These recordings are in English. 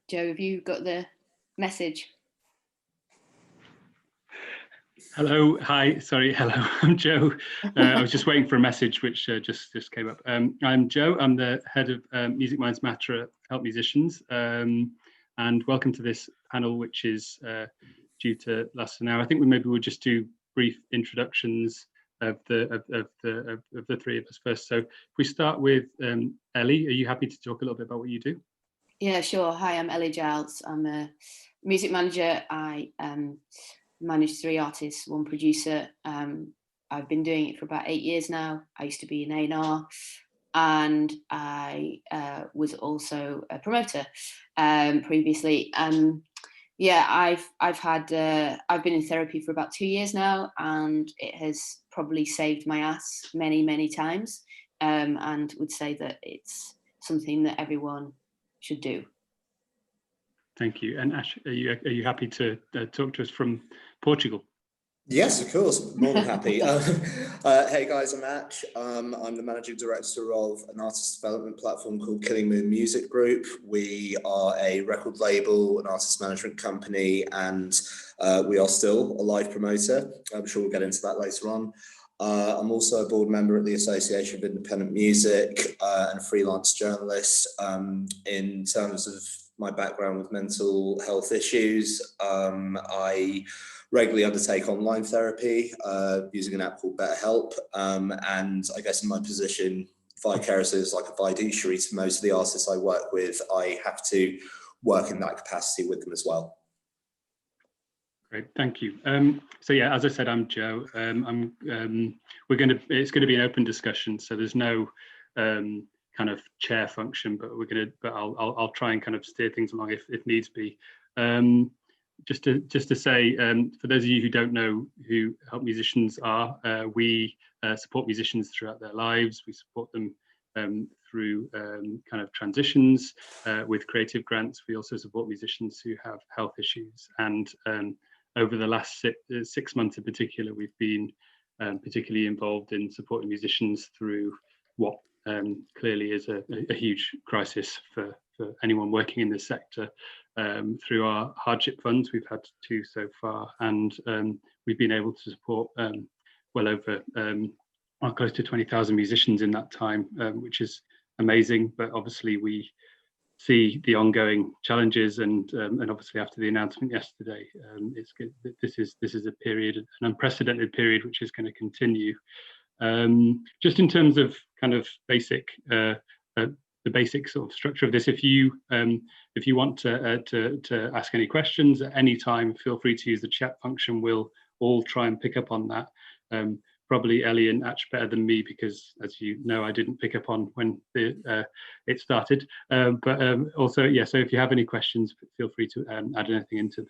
Joe, have you got the message? Hello, hi, sorry, hello, I'm Joe. I was just waiting for a message which just came up. I'm Joe, I'm the head of Music Minds Matter at Help Musicians, and welcome to this panel which is due to last an hour. I think maybe we'll just do brief introductions of the three of us first. So if we start with Ellie, are you happy to talk a little bit about what you do? Yeah, sure. Hi, I'm Ellie Giles. I'm a music manager. I manage 3 artists, 1 producer. I've been doing it for about 8 years now. I used to be an A&R, and I was also a promoter previously. Yeah, I've been in therapy for about 2 years now, and it has probably saved my ass many times. And would say that it's something that everyone should do. Thank you. And Ash, are you happy to talk to us from Portugal? Yes, of course, more than happy. Hey guys, I'm Ash. I'm the managing director of an artist development platform called Killing Moon Music Group. We are a record label, an artist management company, and we are still a live promoter. I'm sure we'll get into that later on. I'm also a board member at the Association of Independent Music and a freelance journalist. In terms of my background with mental health issues, I regularly undertake online therapy using an app called BetterHelp, and I guess in my position vicariously as like a fiduciary to most of the artists I work with, I have to work in that capacity with them as well. Great, thank you. So yeah, as I said, I'm Joe. It's going to be an open discussion, so there's no kind of chair function, but I'll try and kind of steer things along if needs be. Just to say, for those of you who don't know who Help Musicians are, we support musicians throughout their lives. We support them through kind of transitions with creative grants. We also support musicians who have health issues. And over the last 6 months in particular, we've been particularly involved in supporting musicians through what clearly is a huge crisis for anyone working in this sector. Through our hardship funds, we've had 2 so far, and we've been able to support well over close to 20,000 musicians in that time, which is amazing. But obviously we see the ongoing challenges, and obviously after the announcement yesterday, it's good. This is a period, an unprecedented period, which is going to continue. Just in terms of kind of basic the basic sort of structure of this, if you want to ask any questions at any time, feel free to use the chat function. We'll all try and pick up on that. Probably Ellie and Atch better than me, because as you know, I didn't pick up on when it started. But also, yeah. So if you have any questions, feel free to add anything into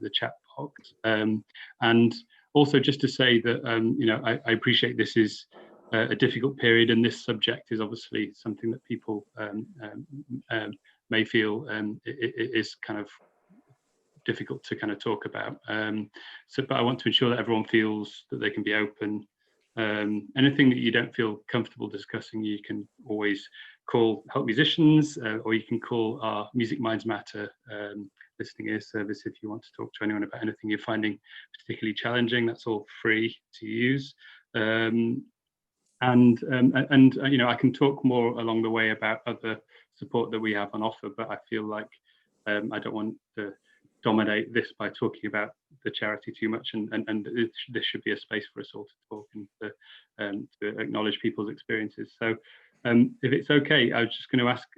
the chat box. And also, just to say that you know, I appreciate this is a difficult period, and this subject is obviously something that people may feel is kind of difficult to kind of talk about. But I want to ensure that everyone feels that they can be open. Anything that you don't feel comfortable discussing, you can always call Help Musicians, or you can call our Music Minds Matter listening ear service if you want to talk to anyone about anything you're finding particularly challenging. That's all free to use. And you know, I can talk more along the way about other support that we have on offer, but I feel like I don't want to dominate this by talking about the charity too much, and this should be a space for us all to talk and to acknowledge people's experiences. So if it's okay, I was just going to ask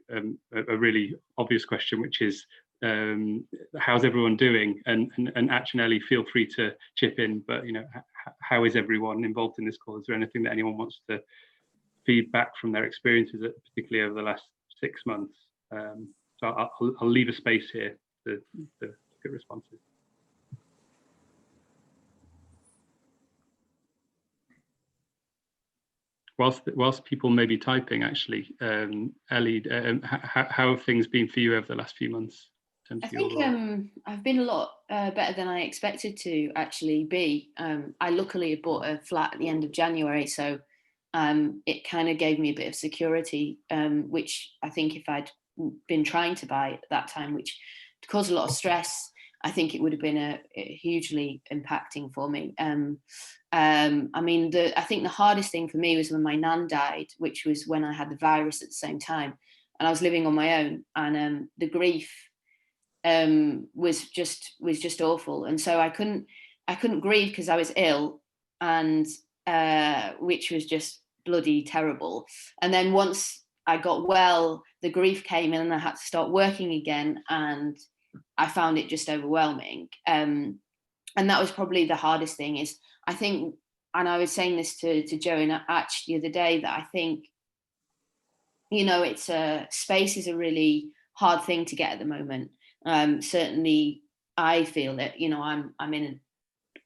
a really obvious question, which is how's everyone doing? And Atch and Ellie, feel free to chip in, but you know, how is everyone involved in this call? Is there anything that anyone wants to feed back from their experiences, particularly over the last 6 months? So I'll leave a space here to get responses. Whilst people may be typing, actually, Ellie, how have things been for you over the last few months? I think I've been a lot better than I expected to actually be. I luckily bought a flat at the end of January, so it kind of gave me a bit of security, which I think if I'd been trying to buy at that time, which caused a lot of stress. I think it would have been a hugely impacting for me. I mean, I think the hardest thing for me was when my nan died, which was when I had the virus at the same time, and I was living on my own, and the grief was just awful, and so I couldn't grieve because I was ill, and which was just bloody terrible. And then once I got well, the grief came in, and I had to start working again, and I found it just overwhelming. And that was probably the hardest thing, is I think, and I was saying this to Joe in Atch the other day, that I think, you know, space is a really hard thing to get at the moment. Certainly I feel it, you know, I'm in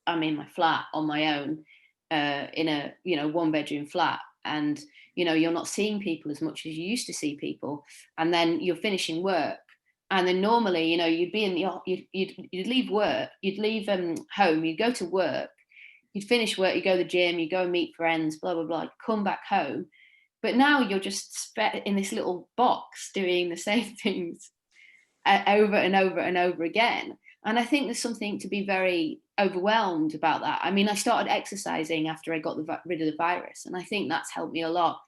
my flat on my own, in a, you know, 1-bedroom flat, and, you know, you're not seeing people as much as you used to see people. And then you're finishing work, and then normally, you know, you'd be in you'd leave work, you'd leave home, you'd go to work, you'd finish work, you go to the gym, you go and meet friends, blah blah blah, come back home. But now you're just in this little box doing the same things over and over and over again. And I think there's something to be very overwhelmed about that. I mean, I started exercising after I got rid of the virus, and I think that's helped me a lot.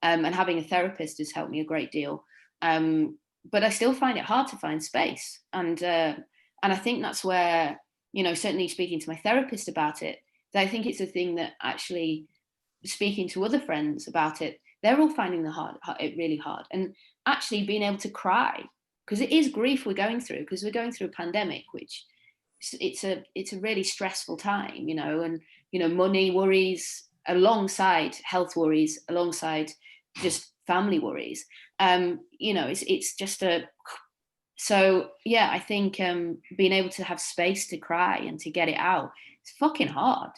And having a therapist has helped me a great deal. But I still find it hard to find space. And I think that's where, you know, certainly speaking to my therapist about it, I think it's a thing that actually, speaking to other friends about it, they're all finding it really hard. And actually being able to cry, because it is grief we're going through, because we're going through a pandemic, which it's a really stressful time, you know, and, you know, money worries alongside health worries, alongside just family worries. You know, it's just so yeah, I think being able to have space to cry and to get it out, it's fucking hard.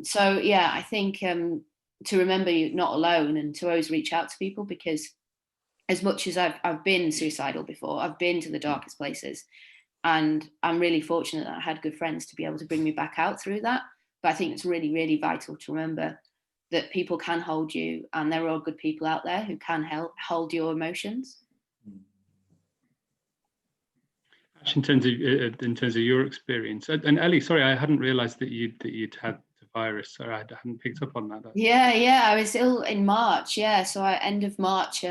So yeah, I think to remember you're not alone, and to always reach out to people, because as much as I've been suicidal before, I've been to the darkest places, and I'm really fortunate that I had good friends to be able to bring me back out through that. But I think it's really, really vital to remember that people can hold you, and there are good people out there who can hold your emotions. Actually, in terms of your experience, and Ellie, sorry, I hadn't realised that you'd had the virus. Sorry, I hadn't picked up on that. Yeah, I was ill in March. Yeah, so end of March,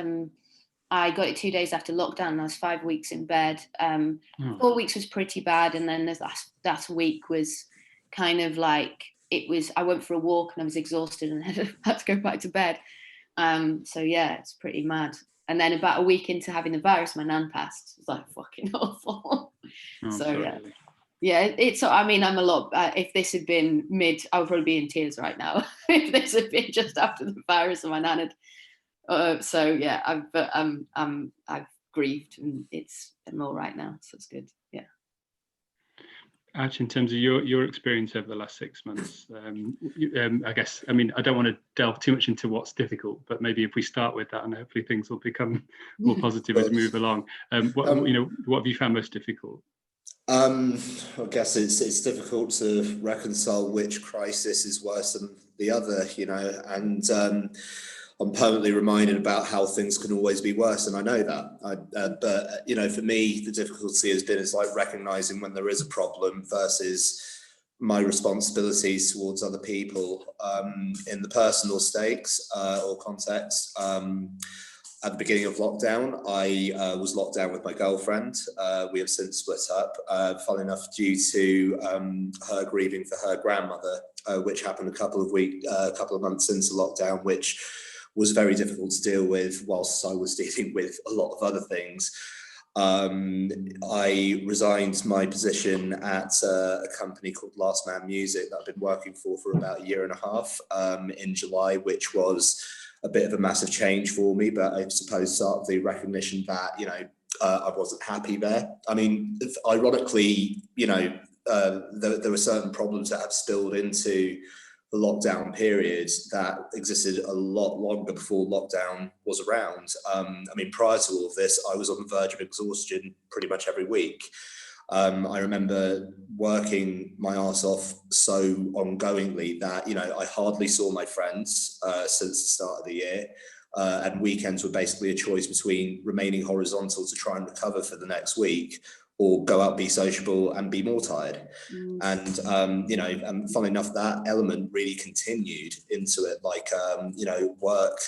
I got it 2 days after lockdown. I was 5 weeks in bed. 4 weeks was pretty bad, and then the last week was kind of like, I went for a walk and I was exhausted and had to go back to bed. So yeah, it's pretty mad. And then about a week into having the virus, my nan passed. It's like fucking awful. So sorry, yeah. Ellie. Yeah, it's, I mean, I'm a lot, if this had been I would probably be in tears right now. If this had been just after the virus and my nan had, so yeah, I've grieved, and I'm all right now. So it's good. Yeah. Actually, in terms of your experience over the last 6 months, I guess, I mean, I don't want to delve too much into what's difficult, but maybe if we start with that, and hopefully things will become more positive as we move along. What have you found most difficult? I guess it's difficult to reconcile which crisis is worse than the other, you know, and I'm permanently reminded about how things can always be worse, and I know that. But you know, for me, the difficulty has been like recognizing when there is a problem versus my responsibilities towards other people in the personal stakes or context. At the beginning of lockdown, I was locked down with my girlfriend. We have since split up, funnily enough, due to her grieving for her grandmother, which happened a couple of months into lockdown, which was very difficult to deal with whilst I was dealing with a lot of other things. I resigned my position at a company called Last Man Music that I've been working for about 1.5 years in July, which was a bit of a massive change for me, but I suppose start of the recognition that, you know, I wasn't happy there. I mean, ironically, you know, there were certain problems that have spilled into the lockdown period that existed a lot longer before lockdown was around. I mean, prior to all of this, I was on the verge of exhaustion pretty much every week. I remember working my arse off so ongoingly that, you know, I hardly saw my friends since the start of the year. and weekends were basically a choice between remaining horizontal to try and recover for the next week, or go out, be sociable, and be more tired. And funnily enough, that element really continued into it. Like work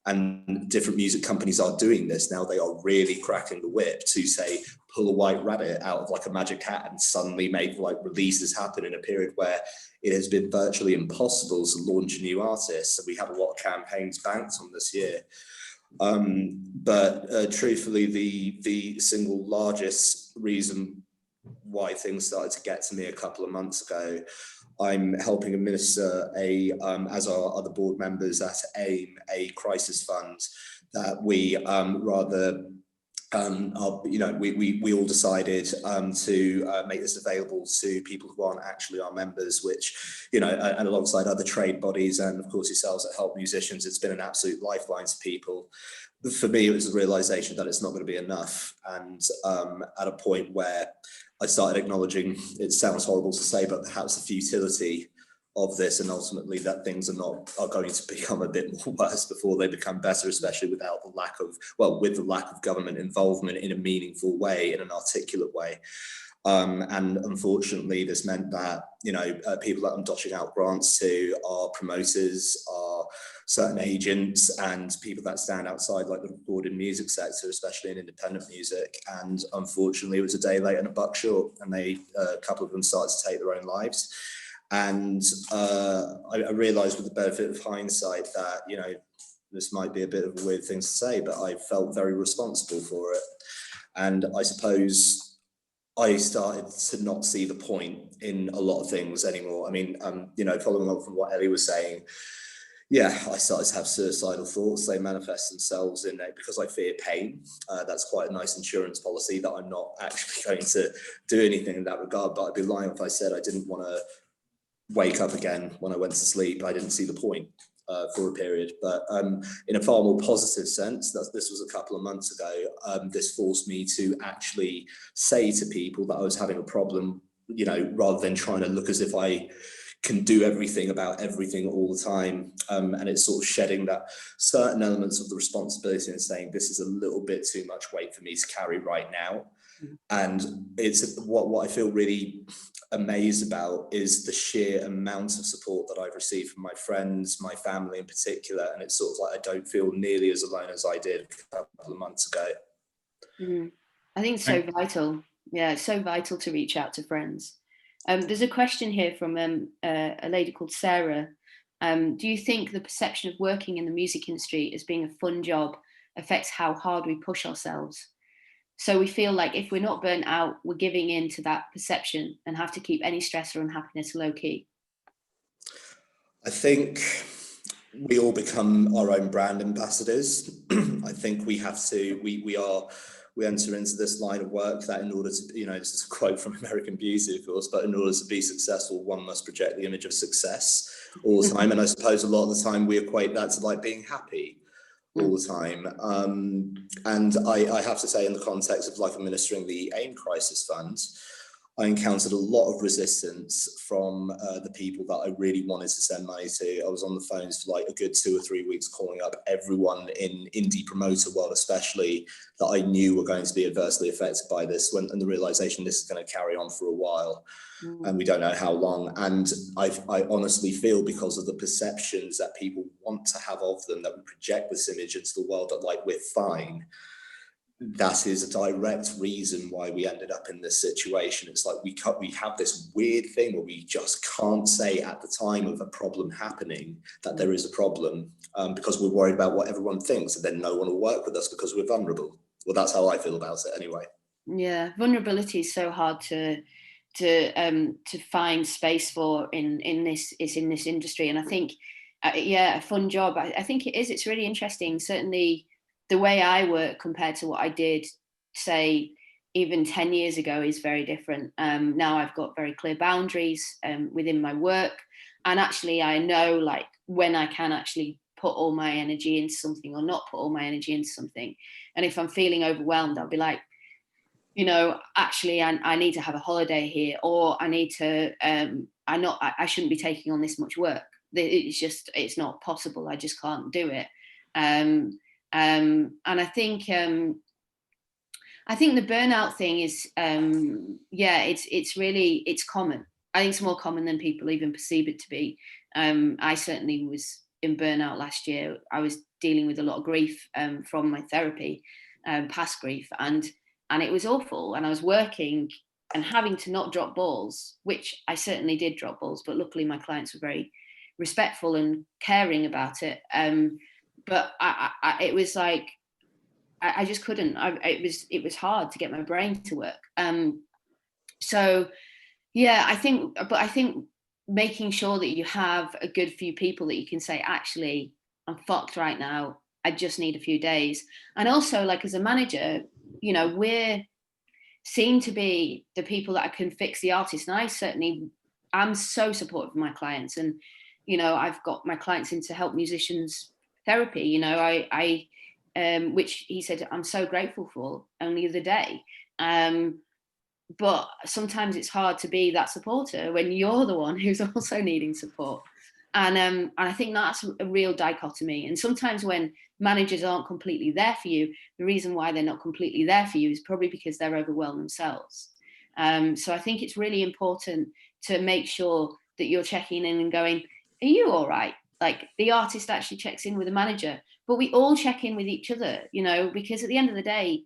and different music companies are doing this now. They are really cracking the whip to say, pull a white rabbit out of like a magic hat and suddenly make like releases happen in a period where it has been virtually impossible to launch a new artist. So we have a lot of campaigns banked on this year. But truthfully, the single largest reason why things started to get to me a couple of months ago, I'm helping administer as our other board members at AIM, a crisis fund that we we all decided to make this available to people who aren't actually our members, which, and alongside other trade bodies and of course yourselves that help musicians, it's been an absolute lifeline to people. For me, it was a realization that it's not going to be enough. And at a point where I started acknowledging, it sounds horrible to say, but perhaps the futility of this, and ultimately that things are going to become a bit more worse before they become better, especially with the lack of government involvement in a meaningful way, in an articulate way. And unfortunately, this meant that, people that I'm dotting out grants to are promoters, are certain agents, and people that stand outside like the recorded music sector, especially in independent music. And unfortunately, it was a day late and a buck short, and a couple of them started to take their own lives. And I realized with the benefit of hindsight that, this might be a bit of a weird thing to say, but I felt very responsible for it. And I suppose I started to not see the point in a lot of things anymore. I mean, following on from what Ellie was saying, I started to have suicidal thoughts. They manifest themselves in it because I fear pain. That's quite a nice insurance policy that I'm not actually going to do anything in that regard, but I'd be lying if I said I didn't want to wake up again when I went to sleep. I didn't see the point for a period, but in a far more positive sense, this was a couple of months ago, this forced me to actually say to people that I was having a problem, rather than trying to look as if I can do everything about everything all the time. And it's sort of shedding that certain elements of the responsibility and saying, this is a little bit too much weight for me to carry right now. And it's what I feel really amazed about is the sheer amount of support that I've received from my friends, my family in particular. And it's sort of like, I don't feel nearly as alone as I did a couple of months ago. I think it's so vital. Yeah, it's so vital to reach out to friends. There's a question here from a lady called Sarah. Do you think the perception of working in the music industry as being a fun job affects how hard we push ourselves? So we feel like if we're not burnt out, we're giving in to that perception and have to keep any stress or unhappiness low key. I think we all become our own brand ambassadors. I think we have to, we enter into this line of work that in order to, this is a quote from American Beauty, of course, but in order to be successful, one must project the image of success all the time. And I suppose a lot of the time we equate that to like being happy all the time. And I have to say, in the context of like administering the AIM Crisis Fund, I encountered a lot of resistance from the people that I really wanted to send money to. I was on the phones for like a good 2 or 3 weeks calling up everyone in indie promoter world, especially, that I knew were going to be adversely affected by this, and the realization this is going to carry on for a while. And we don't know how long. And I honestly feel, because of the perceptions that people want to have of them, that we project this image into the world that like we're fine, that is a direct reason why we ended up in this situation. It's like we have this weird thing where we just can't say at the time of a problem happening that there is a problem, because we're worried about what everyone thinks, and then no one will work with us because we're vulnerable. Well, that's how I feel about it anyway. Yeah, vulnerability is so hard to find space for in this industry. And I think a fun job, I think it is. It's really interesting. Certainly the way I work compared to what I did, say, even 10 years ago is very different. Now I've got very clear boundaries within my work, and actually I know like when I can actually put all my energy into something or not put all my energy into something. And if I'm feeling overwhelmed, I'll be like, actually, I need to have a holiday here, or I need to, I shouldn't be taking on this much work. It's not possible. I just can't do it. And I think the burnout thing is, it's common. I think it's more common than people even perceive it to be. I certainly was in burnout last year. I was dealing with a lot of grief from my therapy, past grief, and it was awful. And I was working and having to not drop balls, which I certainly did drop balls, but luckily my clients were very respectful and caring about it. But it was like, I just couldn't. It was hard to get my brain to work. So yeah, I think making sure that you have a good few people that you can say, actually, I'm fucked right now. I just need a few days. And also, like, as a manager, you know, we're seen to be the people that can fix the artist. And I'm so supportive of my clients. And, you know, I've got my clients into help musicians therapy, you know, which he said, I'm so grateful for only the other day. But sometimes it's hard to be that supporter when you're the one who's also needing support. And I think that's a real dichotomy. And sometimes when managers aren't completely there for you, the reason why they're not completely there for you is probably because they're overwhelmed themselves. So I think it's really important to make sure that you're checking in and going, are you all right? Like, the artist actually checks in with the manager, but we all check in with each other, you know, because at the end of the day,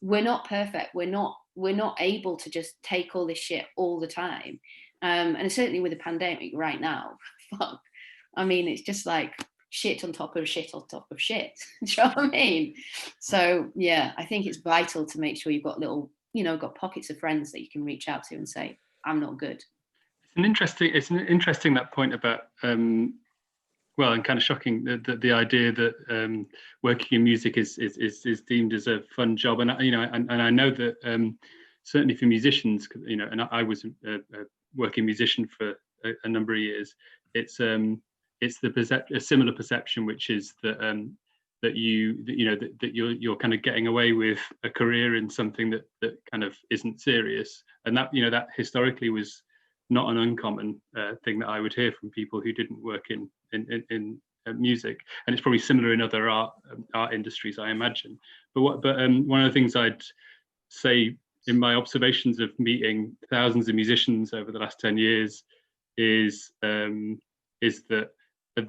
we're not perfect. We're not able to just take all this shit all the time. And certainly with the pandemic right now, fuck. I mean, it's just like shit on top of shit on top of shit. Do you know what I mean? So yeah, I think it's vital to make sure you've got got pockets of friends that you can reach out to and say, I'm not good. It's an interesting that point about well, and kind of shocking the idea that working in music is deemed as a fun job, and you know, and I know that certainly for musicians, you know, and I was a working musician for a number of years. It's a similar perception, which is that that you're kind of getting away with a career in something that kind of isn't serious, and that, you know, that historically was not an uncommon thing that I would hear from people who didn't work in music, and it's probably similar in other art industries, I imagine. But one of the things I'd say in my observations of meeting thousands of musicians over the last 10 years is that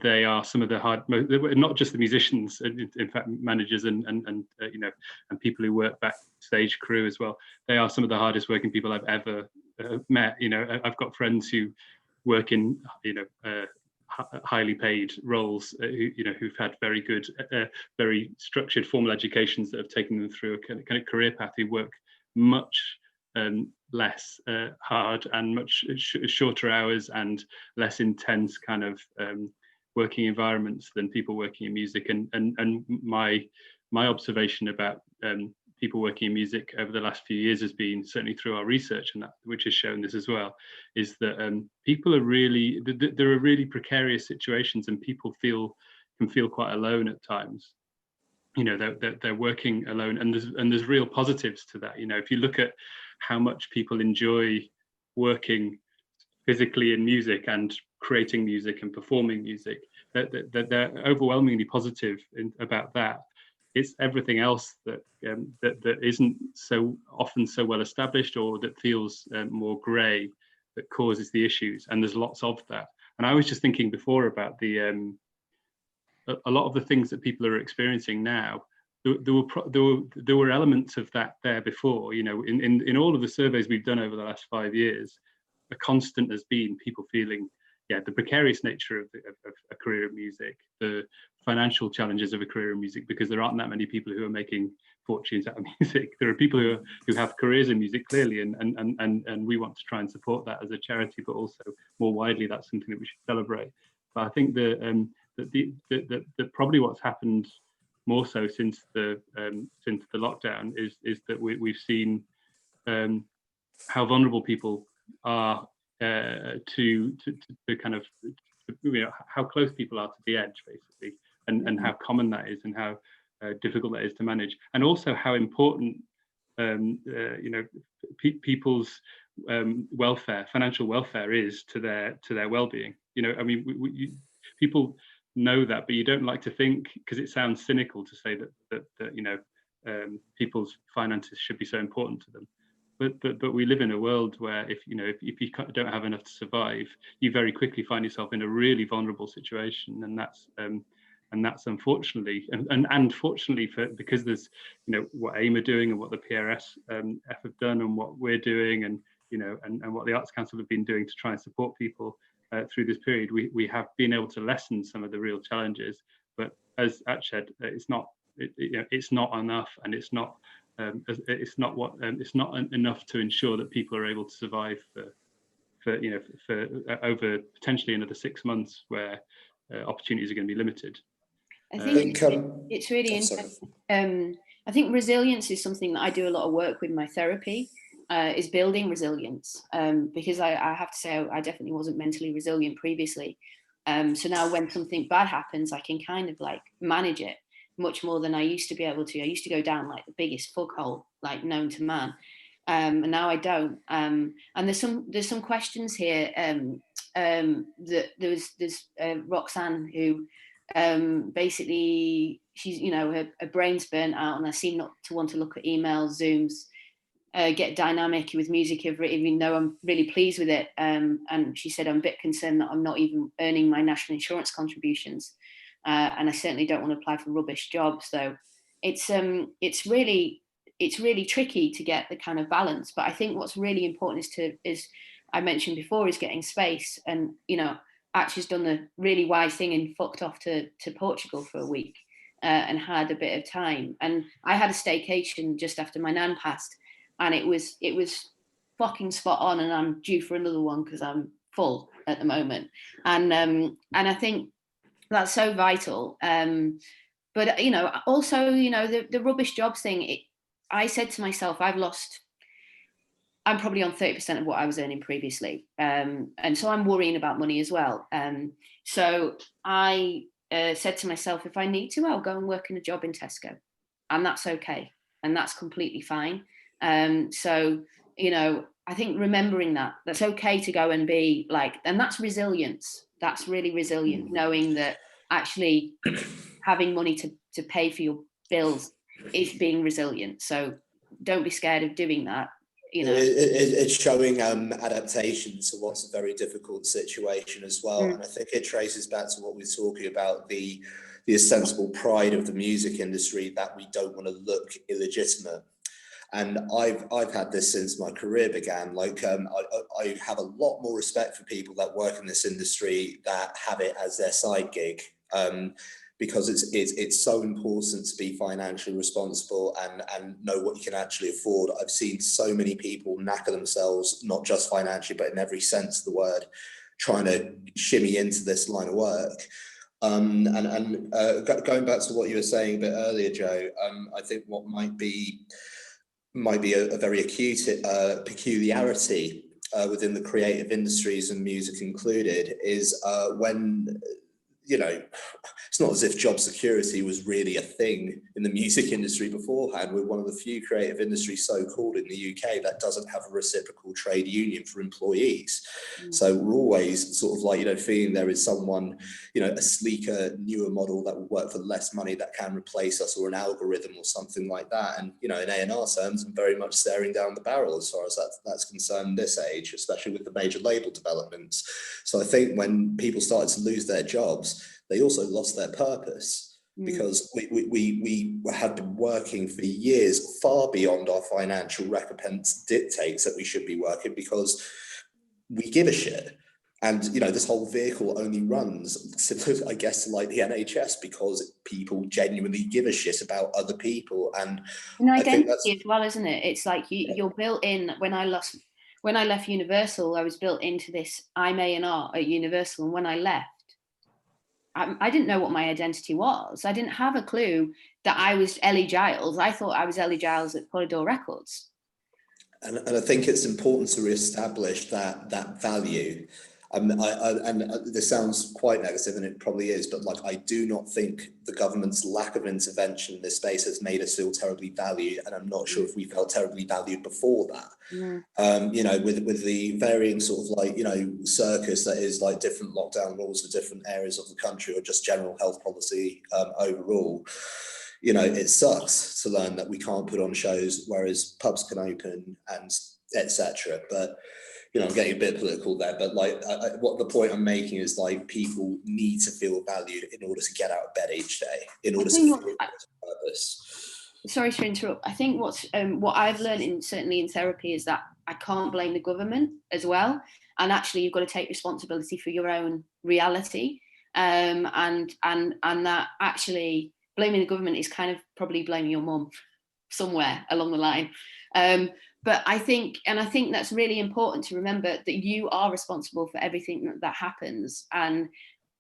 they are some of the hard, not just the musicians, in fact managers and you know, and people who work backstage, crew as well. They are some of the hardest working people I've ever met. You know, I've got friends who work in, you know, highly paid roles, who've had very good, very structured formal educations that have taken them through a kind of career path, who work much less hard and much shorter hours and less intense kind of working environments than people working in music. And my observation about people working in music over the last few years has been, certainly through our research, and that which has shown this as well, is that people are really, there are really precarious situations, and people can feel quite alone at times. You know, they're working alone, and there's real positives to that. You know, if you look at how much people enjoy working physically in music and creating music and performing music, they're overwhelmingly positive about that. It's everything else that isn't so often so well established, or that feels more grey, that causes the issues. And there's lots of that. And I was just thinking before about a lot of the things that people are experiencing now. There were elements of that there before. You know, in all of the surveys we've done over the last 5 years, a constant has been people feeling, the precarious nature of a career in music, the financial challenges of a career in music, because there aren't that many people who are making fortunes out of music. There are people who have careers in music, clearly, and we want to try and support that as a charity, but also more widely, that's something that we should celebrate. But I think that probably what's happened more so since the lockdown is that we've seen how vulnerable people are to kind of, you know, how close people are to the edge, basically, and how common that is, and how difficult that is to manage, and also how important you know, people's welfare, financial welfare, is to their well-being. You know, I mean, people know that, but you don't like to think, because it sounds cynical to say that you know, people's finances should be so important to them. But we live in a world where if you don't have enough to survive, you very quickly find yourself in a really vulnerable situation, and that's unfortunately and fortunately because there's, you know, what AIM are doing and what the PRS have done and what we're doing, and you know, and what the Arts Council have been doing to try and support people through this period, we have been able to lessen some of the real challenges. But as Ash said, it's not enough, and it's not enough to ensure that people are able to survive for over potentially another 6 months, where opportunities are going to be limited. I think it's really interesting. I think resilience is something that I do a lot of work with my therapy, is building resilience, because I have to say I definitely wasn't mentally resilient previously. So now when something bad happens, I can kind of like manage it much more than I used to be able to. I used to go down like the biggest fuck hole like known to man, and now I don't. And there's some questions here. That there's Roxanne who basically she's, you know, her brain's burnt out, and I seem not to want to look at emails, Zooms, get dynamic with music, even though I'm really pleased with it. And she said, I'm a bit concerned that I'm not even earning my national insurance contributions. And I certainly don't want to apply for rubbish jobs. So it's really tricky to get the kind of balance. But I think what's really important is I mentioned before, is getting space. And, you know, Ash has done the really wise thing and fucked off to Portugal for a week and had a bit of time. And I had a staycation just after my nan passed, and it was fucking spot on. And I'm due for another one because I'm full at the moment. And I think that's so vital. But, you know, also, you know, the rubbish jobs thing, I said to myself, I'm probably on 30% of what I was earning previously. And so I'm worrying about money as well. So I said to myself, if I need to, I'll go and work in a job in Tesco. And that's okay. And that's completely fine. So, you know, I think remembering that's okay to go and be like, and that's resilience. That's really resilient, knowing that actually having money to pay for your bills is being resilient. So don't be scared of doing that. You know, it's showing adaptation to what's a very difficult situation as well. And I think it traces back to what we're talking about, the ostensible pride of the music industry, that we don't want to look illegitimate. And I've had this since my career began. Like, I have a lot more respect for people that work in this industry that have it as their side gig, because it's so important to be financially responsible and know what you can actually afford. I've seen so many people knacker themselves, not just financially, but in every sense of the word, trying to shimmy into this line of work. Going back to what you were saying a bit earlier, Joe, I think what might be a very acute peculiarity within the creative industries, and music included, is when, you know, it's not as if job security was really a thing in the music industry beforehand. We're one of the few creative industries, so-called, in the UK that doesn't have a reciprocal trade union for employees. So we're always sort of like, you know, feeling there is someone, you know, a sleeker, newer model that will work for less money that can replace us, or an algorithm or something like that. And, you know, in A&R terms, I'm very much staring down the barrel as far as that's concerned this age, especially with the major label developments. So I think when people started to lose their jobs, they also lost their purpose, because we have been working for years far beyond our financial recompense dictates that we should be working, because we give a shit. And, you know, this whole vehicle only runs, similar, I guess, like the NHS, because people genuinely give a shit about other people. And identity as well, isn't it? It's like you're built in. When I left Universal, I was built into this, I'm A&R at Universal. And when I left, I didn't know what my identity was. I didn't have a clue that I was Ellie Giles. I thought I was Ellie Giles at Polydor Records. And I think it's important to reestablish that value. And this sounds quite negative, and it probably is, but like, I do not think the government's lack of intervention in this space has made us feel terribly valued, and I'm not sure if we felt terribly valued before that. You know, with the varying sort of like, you know, circus that is like different lockdown rules for different areas of the country, or just general health policy overall. You know, it sucks to learn that we can't put on shows, whereas pubs can open and etc. But you know, I'm getting a bit political there, but like, what the point I'm making is like, people need to feel valued in order to get out of bed each day, in order to feel purpose. Sorry to interrupt. I think what I've learned certainly in therapy is that I can't blame the government as well, and actually you've got to take responsibility for your own reality, and that actually blaming the government is kind of probably blaming your mum somewhere along the line. But I think that's really important to remember, that you are responsible for everything that happens, and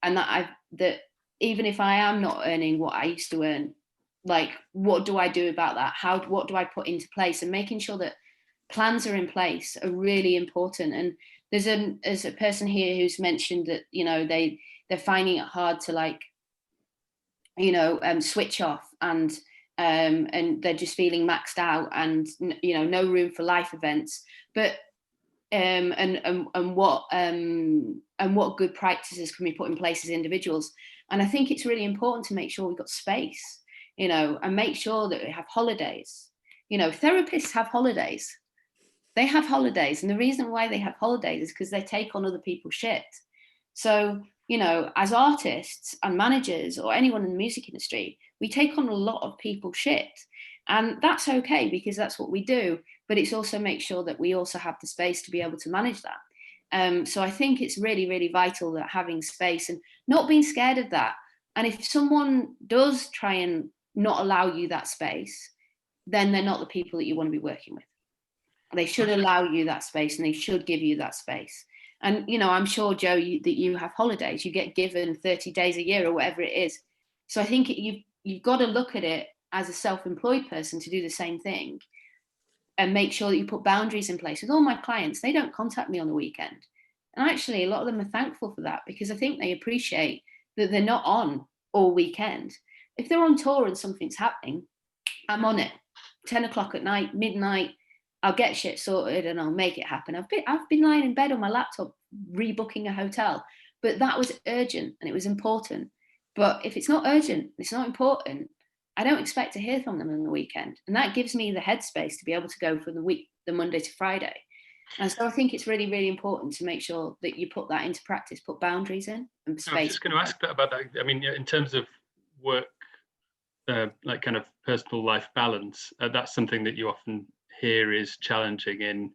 that even if I am not earning what I used to earn, like, what do I do about that? What do I put into place? And making sure that plans are in place are really important. And there's a person here who's mentioned that, you know, they're finding it hard to, like, you know, switch off, and they're just feeling maxed out, and, you know, no room for life events. But what good practices can we put in place as individuals? And I think it's really important to make sure we've got space, you know, and make sure that we have holidays. You know, therapists have holidays. They have holidays, and the reason why they have holidays is because they take on other people's shit. So, you know, as artists and managers, or anyone in the music industry, we take on a lot of people's shit, and that's okay, because that's what we do. But it's also make sure that we also have the space to be able to manage that. So I think it's really, really vital that having space and not being scared of that. And if someone does try and not allow you that space, then they're not the people that you want to be working with. They should allow you that space, and they should give you that space. And, you know, I'm sure, Joe, that you have holidays. You get given 30 days a year or whatever it is. So I think you've got to look at it as a self-employed person to do the same thing, and make sure that you put boundaries in place. With all my clients, they don't contact me on the weekend. And actually, a lot of them are thankful for that, because I think they appreciate that they're not on all weekend. If they're on tour and something's happening, I'm on it. 10 o'clock at night, midnight, I'll get shit sorted and I'll make it happen. I've been lying in bed on my laptop rebooking a hotel, but that was urgent and it was important. But if it's not urgent, it's not important, I don't expect to hear from them on the weekend. And that gives me the headspace to be able to go from the Monday to Friday. And so I think it's really, really important to make sure that you put that into practice, put boundaries in and space. I was just going to ask about that. I mean, in terms of work, like kind of personal life balance, that's something that you often hear is challenging in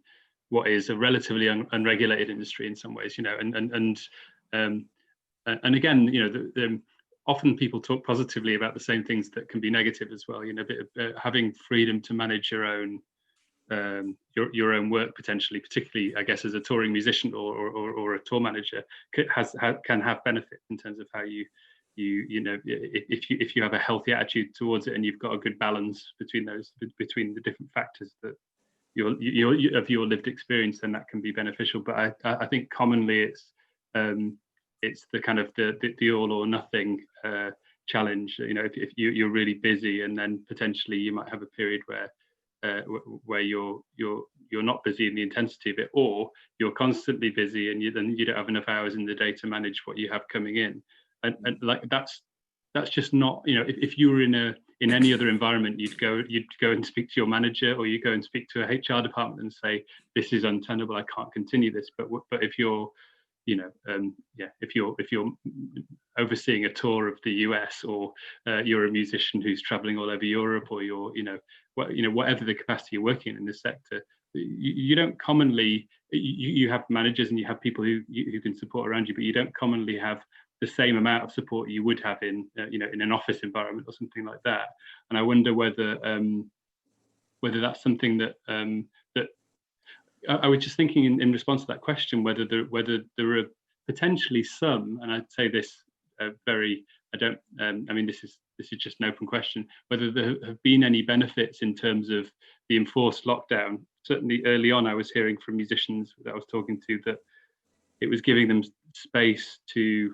what is a relatively unregulated industry in some ways, you know, and again, you know, often people talk positively about the same things that can be negative as well, you know, having freedom to manage your own work potentially, particularly I guess as a touring musician or a tour manager, can have benefit in terms of how you know, if you have a healthy attitude towards it and you've got a good balance between the different factors that of your lived experience, then that can be beneficial. But I think commonly it's the kind of the all or nothing challenge. You know, if you're really busy, and then potentially you might have a period where you're not busy in the intensity of it, or you're constantly busy and you don't have enough hours in the day to manage what you have coming in. And like that's just not, you know, if you were in any other environment, you'd go and speak to your manager, or you go and speak to a HR department and say, this is untenable, I can't continue this. But if you're, you know, if you're overseeing a tour of the US, or you're a musician who's traveling all over Europe, or you're, you know, whatever the capacity you're working in this sector, you don't commonly, you have managers and you have people who can support around you, but you don't commonly have the same amount of support you would have in you know, in an office environment or something like that. And I wonder whether that's something that that I was just thinking in response to that question, whether there are potentially some, and I'd say this I mean, this is just an open question, whether there have been any benefits in terms of the enforced lockdown. Certainly early on, I was hearing from musicians that I was talking to that it was giving them space to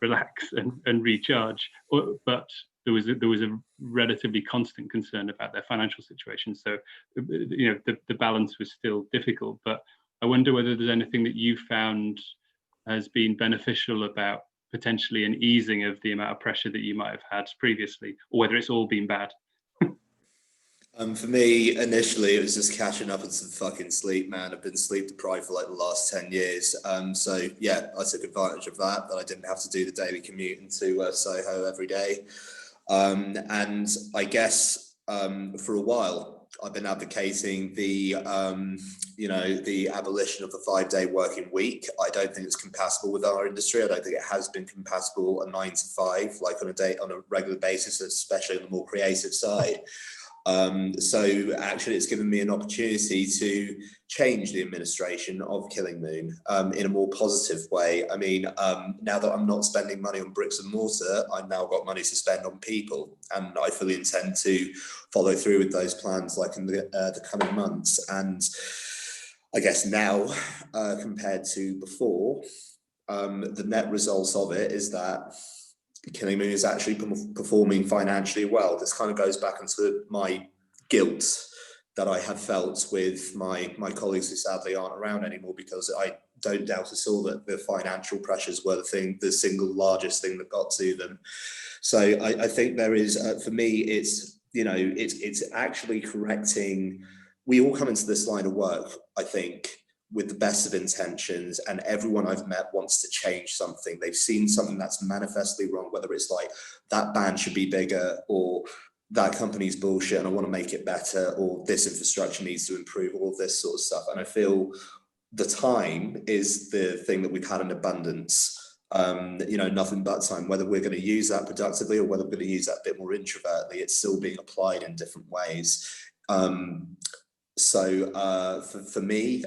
relax and recharge. But there was a relatively constant concern about their financial situation. So the balance was still difficult. But I wonder whether there's anything that you found has been beneficial about potentially an easing of the amount of pressure that you might have had previously, or whether it's all been bad. For me, initially, it was just catching up on some fucking sleep, man. I've been sleep deprived for like the last 10 years. So yeah, I took advantage of that I didn't have to do the daily commute into Soho every day. And I guess for a while, I've been advocating the abolition of the 5-day working week. I don't think it's compatible with our industry. I don't think it has been compatible a 9 to 5, like on a regular basis, especially on the more creative side. So actually it's given me an opportunity to change the administration of Killing Moon in a more positive way. I mean, now that I'm not spending money on bricks and mortar, I've now got money to spend on people, and I fully intend to follow through with those plans like in the coming months. And I guess now, compared to before, the net result of it is that Killing Moon is actually performing financially well. This kind of goes back into my guilt that I have felt with my colleagues who sadly aren't around anymore, because I don't doubt at all that the financial pressures were the single largest thing that got to them. So I think there is, for me, it's actually correcting. We all come into this line of work, I think, with the best of intentions, and everyone I've met wants to change something. They've seen something that's manifestly wrong, whether it's like that band should be bigger, or that company's bullshit and I want to make it better, or this infrastructure needs to improve, all of this sort of stuff. And I feel the time is the thing that we've had in abundance. Nothing but time. Whether we're going to use that productively or whether we're going to use that a bit more introvertly, it's still being applied in different ways. So for me,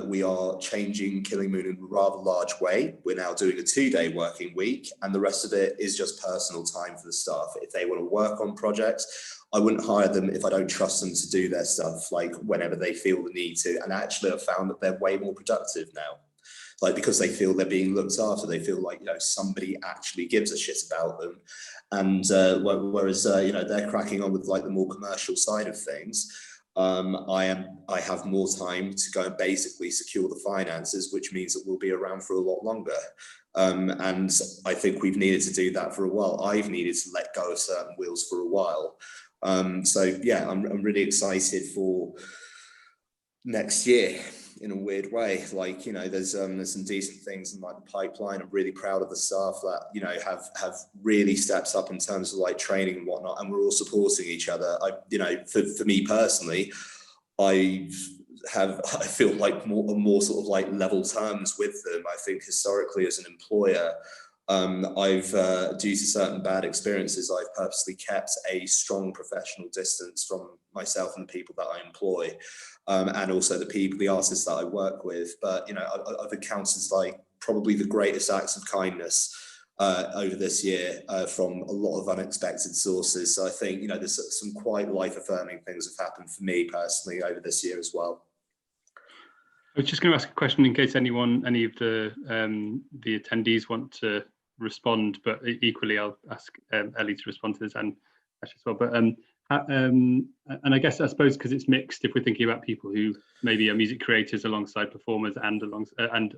we are changing Killing Moon in a rather large way. We're now doing a 2-day working week, and the rest of it is just personal time for the staff. If they want to work on projects, I wouldn't hire them if I don't trust them to do their stuff, like whenever they feel the need to. And actually, I've found that they're way more productive now. Like, because they feel they're being looked after, they feel like, somebody actually gives a shit about them. And whereas, they're cracking on with like the more commercial side of things. I have more time to go and basically secure the finances, which means that we'll be around for a lot longer. And I think we've needed to do that for a while. I've needed to let go of certain wheels for a while. So yeah, I'm really excited for next year in a weird way. Like, there's some decent things in like the pipeline. I'm really proud of the staff that, have really stepped up in terms of like training and whatnot, and we're all supporting each other. For me personally, I feel like more sort of like level terms with them. I think historically as an employer, I've due to certain bad experiences, I've purposely kept a strong professional distance from myself and the people that I employ, and also the artists that I work with. But I've encountered like probably the greatest acts of kindness over this year from a lot of unexpected sources. So I think there's some quite life-affirming things have happened for me personally over this year as well. I was just going to ask a question in case any of the attendees want to respond, but equally I'll ask Ellie to respond to this and Ash as well. But and I suppose because it's mixed, if we're thinking about people who maybe are music creators alongside performers and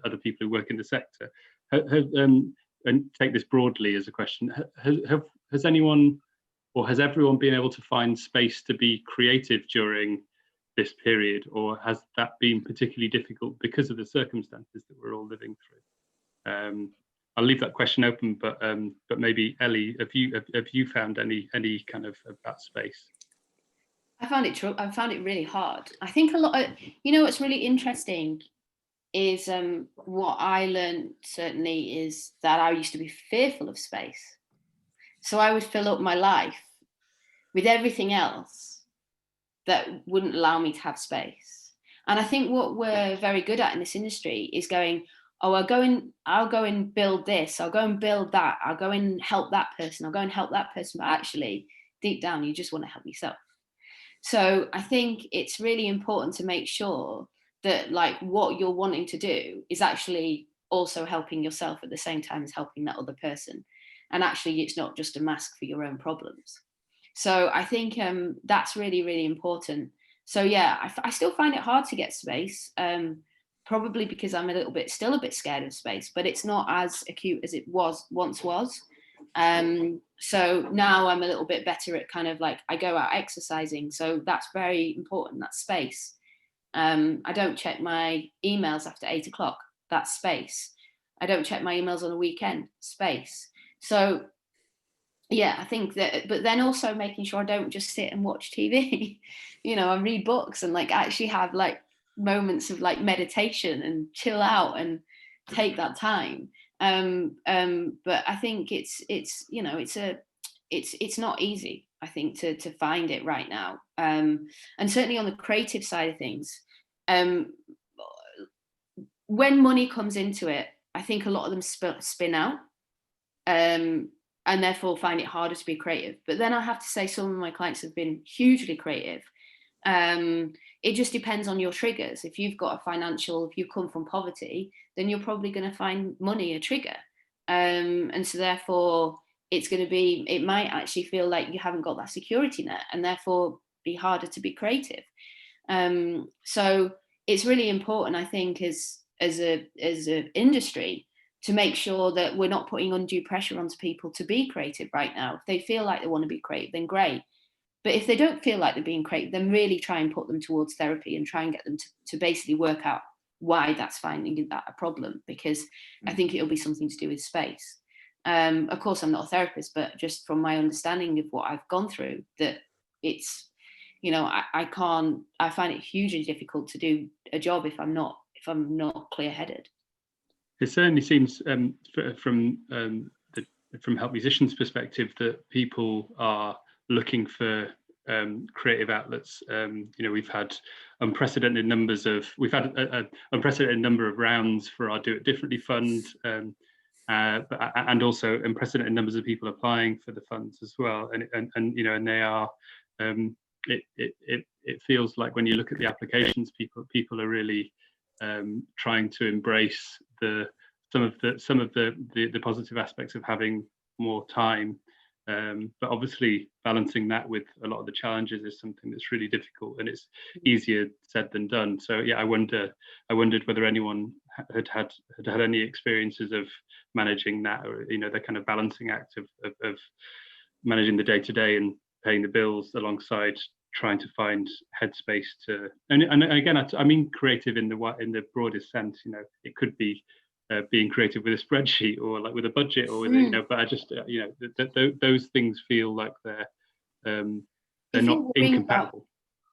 other people who work in the sector, and take this broadly as a question, has anyone or has everyone been able to find space to be creative during this period, or has that been particularly difficult because of the circumstances that we're all living through? I'll leave that question open, but maybe Ellie, have you found any kind of that space? I found it really hard. I think a lot of, what's really interesting is what I learned certainly is that I used to be fearful of space. So I would fill up my life with everything else that wouldn't allow me to have space. And I think what we're very good at in this industry is going, oh, I'll go and build this, I'll go and build that, I'll go and help that person, I'll go and help that person. But actually, deep down, you just want to help yourself. So I think it's really important to make sure that like what you're wanting to do is actually also helping yourself at the same time as helping that other person. And actually, it's not just a mask for your own problems. So I think that's really, really important. So yeah, I still find it hard to get space, probably because I'm still a bit scared of space, but it's not as acute as it once was. So now I'm a little bit better at kind of like, I go out exercising. So that's very important, that space. I don't check my emails after 8 o'clock, that's space. I don't check my emails on a weekend, space. So yeah, I think that, but then also making sure I don't just sit and watch TV, I read books and like actually have like moments of like meditation and chill out and take that time. But I think it's not easy, I think, to find it right now. And certainly on the creative side of things, when money comes into it, I think a lot of them spin out. And therefore find it harder to be creative. But then I have to say some of my clients have been hugely creative. It just depends on your triggers. If you've come from poverty, then you're probably going to find money a trigger. And so therefore it might actually feel like you haven't got that security net and therefore be harder to be creative. So it's really important, I think, as an industry, to make sure that we're not putting undue pressure onto people to be creative right now. If they feel like they want to be creative, then great. But if they don't feel like they're being creative, then really try and put them towards therapy and try and get them to basically work out why that's finding that a problem, because I think it'll be something to do with space. Of course, I'm not a therapist, but just from my understanding of what I've gone through, that it's, I find it hugely difficult to do a job if I'm not clear-headed. It certainly seems from Help Musicians' perspective that people are looking for creative outlets. We've had unprecedented number of rounds for our Do It Differently fund, and also unprecedented numbers of people applying for the funds as well. And they are. It feels like when you look at the applications, people are really trying to embrace some of the positive aspects of having more time, but obviously balancing that with a lot of the challenges is something that's really difficult, and it's easier said than done. So yeah, I wondered whether anyone had any experiences of managing that, or the kind of balancing act of managing the day-to-day and paying the bills alongside trying to find headspace to, and again, I mean creative in the broadest sense. It could be being creative with a spreadsheet or like with a budget or with but I just those things feel like they're not incompatible.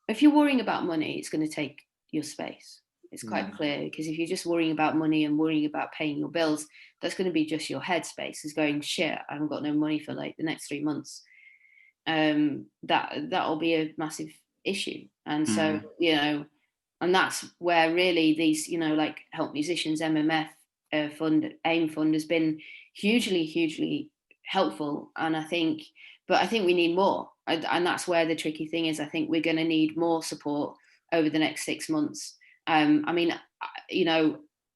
If you're worrying about money, it's going to take your space. It's quite clear, because if you're just worrying about money and worrying about paying your bills, that's going to be just your headspace is going, shit, I haven't got no money for like the next 3 months. That'll be a massive issue. And so, and that's where really these, like Help Musicians, MMF fund, AIM fund has been hugely helpful. And I think we need more. And that's where the tricky thing is. I think we're going to need more support over the next 6 months. I mean,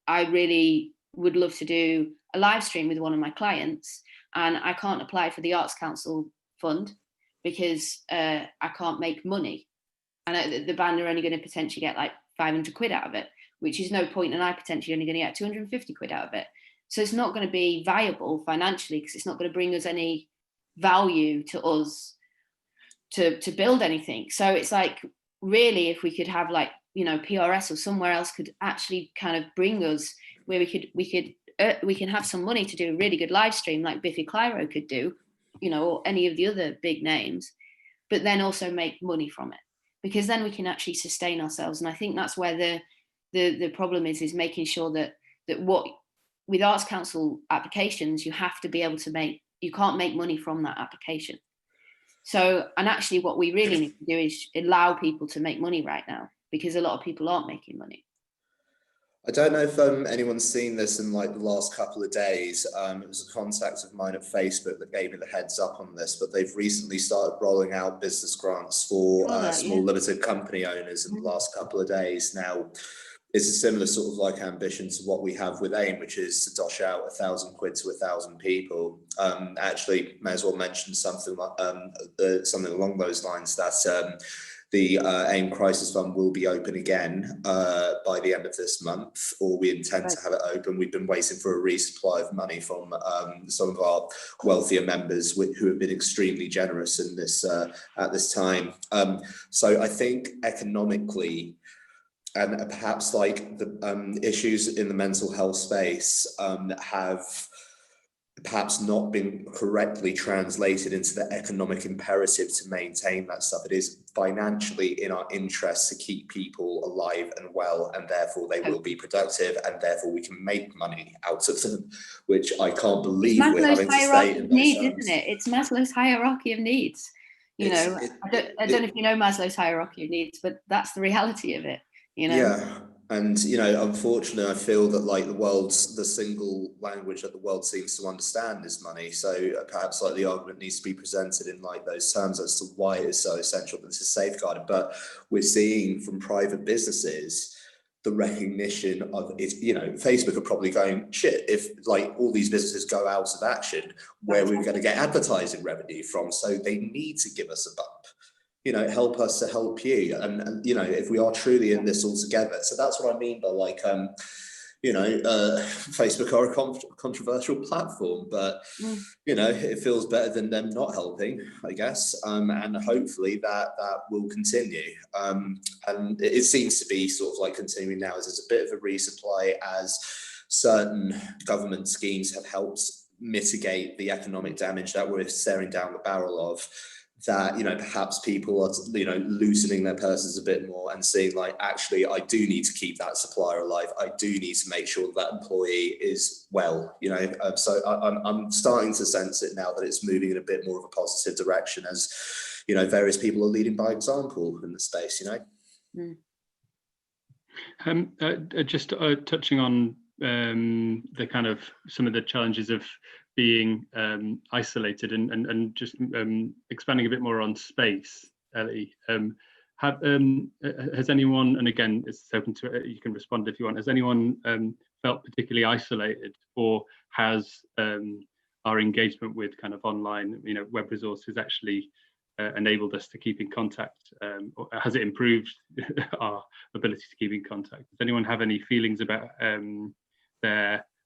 I really would love to do a live stream with one of my clients, and I can't apply for the Arts Council fund because I can't make money. And the band are only going to potentially get like 500 quid out of it, which is no point, and I potentially only going to get 250 quid out of it. So it's not going to be viable financially, because it's not going to bring us any value to us to build anything. So it's like, really, if we could have like, PRS or somewhere else could actually kind of bring us where we can have some money to do a really good live stream like Biffy Clyro could do, or any of the other big names, but then also make money from it, because then we can actually sustain ourselves. And I think that's where the problem is making sure that what with Arts Council applications, you have to be able to you can't make money from that application. So, and actually what we really need to do is allow people to make money right now, because a lot of people aren't making money. I don't know if anyone's seen this in like the last couple of days. It was a contact of mine at Facebook that gave me the heads up on this, but they've recently started rolling out business grants for small limited company owners in the last couple of days. Now, it's a similar sort of like ambition to what we have with AIM, which is to dosh out £1,000 to 1,000 people. Actually, may as well mention something something along those lines, that the AIM Crisis Fund will be open again by the end of this month, or we intend to have it open. We've been waiting for a resupply of money from some of our wealthier members who have been extremely generous in this at this time. So I think economically, and perhaps like the issues in the mental health space have perhaps not been correctly translated into the economic imperative to maintain that stuff. It is financially in our interest to keep people alive and well, and therefore they will be productive, and therefore we can make money out of them, which I can't believe we're having to state in those needs, terms. isn't it? It's Maslow's hierarchy of needs. I don't know if you know Maslow's hierarchy of needs, but that's the reality of it. Yeah. And, unfortunately, I feel that like the single language that the world seems to understand is money. So perhaps like the argument needs to be presented in like those terms as to why it is so essential that this is safeguarded. But we're seeing from private businesses the recognition of it. Facebook are probably going, shit, if like all these businesses go out of action, where we're going to get advertising revenue from? So they need to give us a bump. Help us to help you, and if we are truly in this all together. So that's what I mean by like, Facebook are a controversial platform, but it feels better than them not helping, I guess, and hopefully that will continue. And it seems to be sort of like continuing now, as there's a bit of a resupply, as certain government schemes have helped mitigate the economic damage that we're staring down the barrel of. That perhaps people are loosening their purses a bit more and seeing like, actually I do need to keep that supplier alive, I do need to make sure that employee is well, so I'm starting to sense it now that it's moving in a bit more of a positive direction, as various people are leading by example in the space. Just touching on the kind of some of the challenges of being isolated, and just expanding a bit more on space, Ellie. Has anyone, and again it's open to it, you can respond if you want, has anyone felt particularly isolated, or has our engagement with kind of online web resources actually enabled us to keep in contact, or has it improved our ability to keep in contact? Does anyone have any feelings about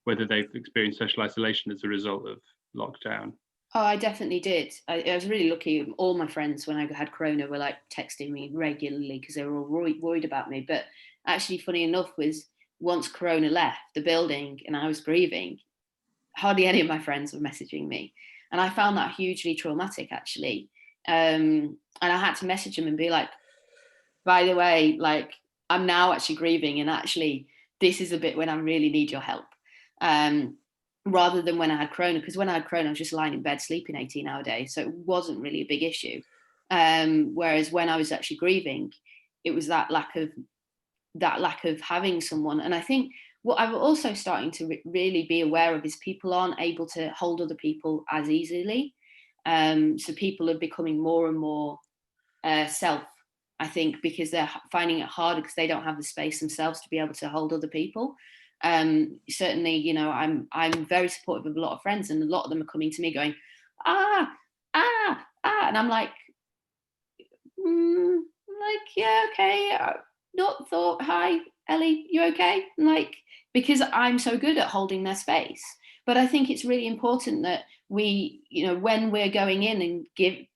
whether they've experienced social isolation as a result of lockdown? Oh, I definitely did. I was really lucky. All my friends, when I had corona, were like texting me regularly because they were all worried about me. But actually, funny enough, was once corona left the building and I was grieving, hardly any of my friends were messaging me. And I found that hugely traumatic, actually. And I had to message them and be like, by the way, like, I'm now actually grieving, and actually this is a bit when I really need your help. Rather than when I had corona, because when I had corona, I was just lying in bed sleeping 18-hour days, so it wasn't really a big issue. Whereas when I was actually grieving, it was that lack of having someone. And I think what I'm also starting to really be aware of is people aren't able to hold other people as easily. So people are becoming more and more self, I think, because they're finding it harder because they don't have the space themselves to be able to hold other people. Certainly, I'm very supportive of a lot of friends, and a lot of them are coming to me going, and I'm like, yeah, okay, not thought, hi Ellie, you okay? Because I'm so good at holding their space. But I think it's really important that we, when we're going in and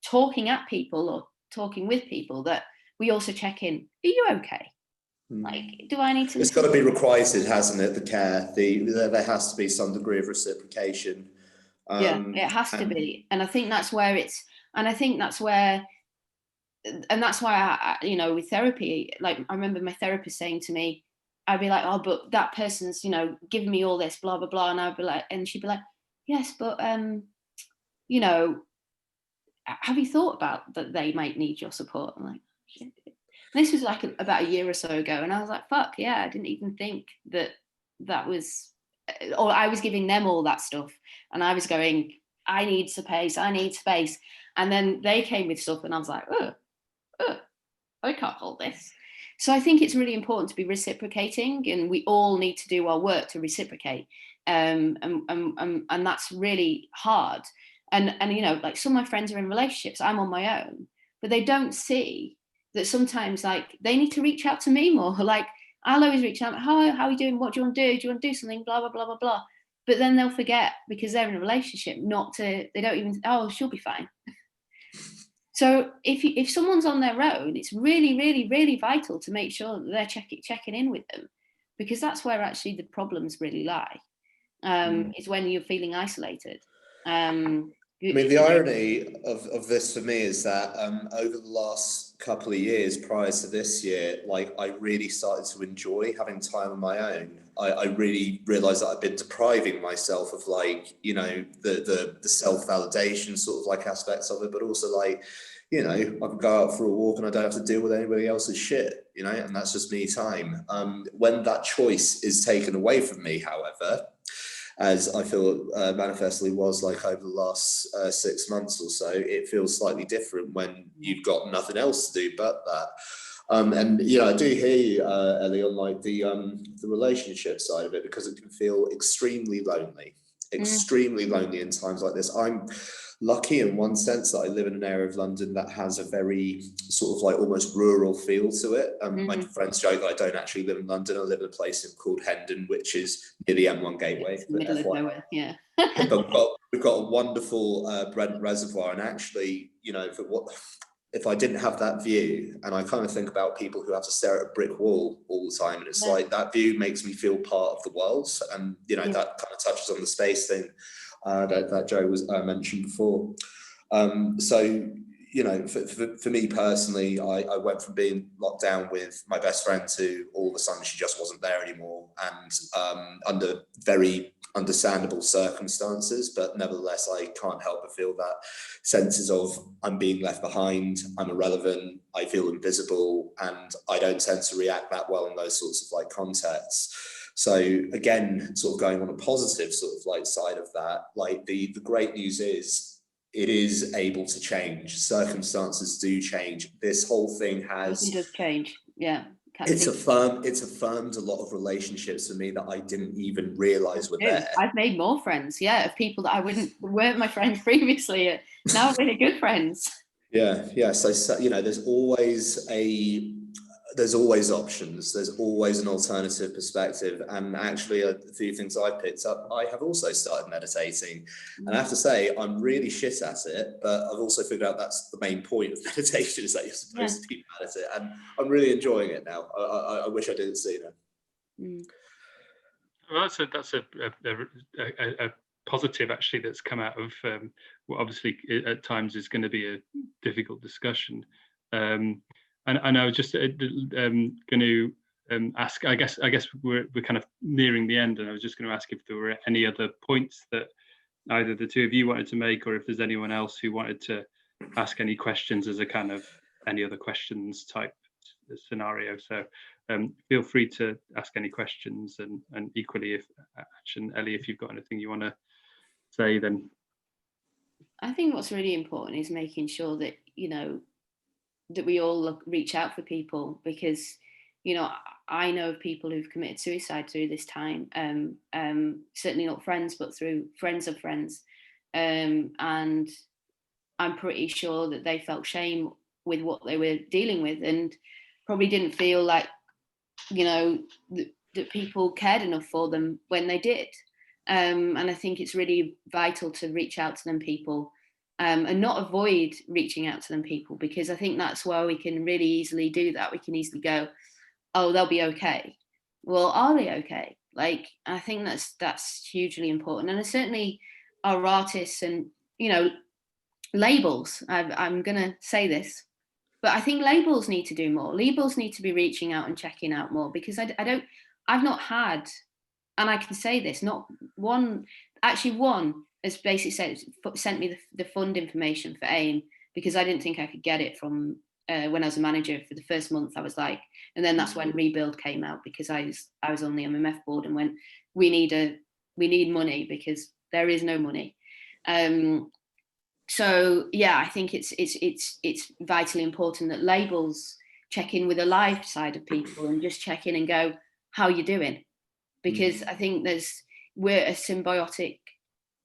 talking at people or talking with people, that we also check in, are you okay? Do I need to? It's got to be requited, hasn't it? The care, there has to be some degree of reciprocation. Yeah, it has to be, and I think that's where I, with therapy, like I remember my therapist saying to me, I'd be like, oh, but that person's, giving me all this, blah blah blah, and I'd be like, and she'd be like, yes, but have you thought about that they might need your support? I'm like, shit. And this was like about a year or so ago, and I was like, fuck yeah, I didn't even think that was, or I was giving them all that stuff, and I was going, I need space, and then they came with stuff, and I was like, I can't hold this. So I think it's really important to be reciprocating, and we all need to do our work to reciprocate. And that's really hard. And like some of my friends are in relationships, I'm on my own, but they don't see that sometimes like they need to reach out to me more. Like I'll always reach out, how are you doing? What do you want to do? Do you want to do something? Blah, blah, blah, blah, blah. But then they'll forget, because they're in a relationship, they don't even, oh, she'll be fine. So if someone's on their own, it's really, really, really vital to make sure that they're checking in with them, because that's where actually the problems really lie, is when you're feeling isolated. I mean, the irony of this for me is that over the last couple of years prior to this year, like I really started to enjoy having time on my own. I really realized that I've been depriving myself of like, you know, the self-validation sort of like aspects of it, but also like, you know, I can go out for a walk and I don't have to deal with anybody else's shit, you know, and that's just me time. When that choice is taken away from me, however, as I feel manifestly was like over the last 6 months or so, it feels slightly different when you've got nothing else to do but that. And you know, I do hear you, Ellie, on like the relationship side of it, because it can feel extremely lonely in times like this. I'm lucky in one sense that I live in an area of London that has a very sort of like almost rural feel to it. My friends joke that I don't actually live in London. I live in a place called Hendon, which is near the M1 gateway. It's the middle of nowhere, yeah. But we've got a wonderful Brent reservoir, and actually, you know, if I didn't have that view, and I kind of think about people who have to stare at a brick wall all the time, and it's like that view makes me feel part of the world, and you know, that kind of touches on the space thing that Joe was mentioned before. So you know, for me personally, I went from being locked down with my best friend to all of a sudden she just wasn't there anymore, and under very understandable circumstances, but nevertheless I can't help but feel that senses of I'm being left behind, I'm irrelevant, I feel invisible, and I don't tend to react that well in those sorts of like contexts. So again, sort of going on a positive sort of like side of that, like the great news is it is able to change. Circumstances do change. This whole thing has, it does change, yeah. It's affirmed a lot of relationships for me that I didn't even realize were there. I've made more friends, yeah, of people that weren't my friends previously, now really good friends. Yeah. So you know, there's always options. There's always an alternative perspective. And actually, a few things I picked up, I have also started meditating. And I have to say, I'm really shit at it, but I've also figured out that's the main point of meditation, is that you're supposed to be mad at it. And I'm really enjoying it now. I wish I did it sooner. Well, that's a positive actually that's come out of what obviously at times is going to be a difficult discussion. And I was just going to ask. I guess we're kind of nearing the end, and I was just going to ask if there were any other points that either the two of you wanted to make, or if there's anyone else who wanted to ask any questions as a kind of any other questions type scenario. So feel free to ask any questions, and equally, if and Ellie, if you've got anything you want to say, then. I think what's really important is making sure that, you know, that we all reach out for people, because, you know, I know of people who've committed suicide through this time, certainly not friends, but through friends of friends, and I'm pretty sure that they felt shame with what they were dealing with, and probably didn't feel like, you know, that people cared enough for them when they did, and I think it's really vital to reach out to them people. And not avoid reaching out to them people, because I think that's where we can really easily do that. We can easily go, oh, they'll be okay. Well, are they okay? Like, I think that's hugely important. And certainly our artists and, you know, labels, I'm going to say this, but I think labels need to do more. Labels need to be reaching out and checking out more, because I've not had, and I can say this, not one, actually one, has basically sent me the fund information for AIM, because I didn't think I could get it from when I was a manager. For the first month I was like, and then that's when Rebuild came out, because I was on the MMF board and went, we need money, because there is no money. So yeah, I think it's vitally important that labels check in with the live side of people and just check in and go, how you doing? Because I think we're a symbiotic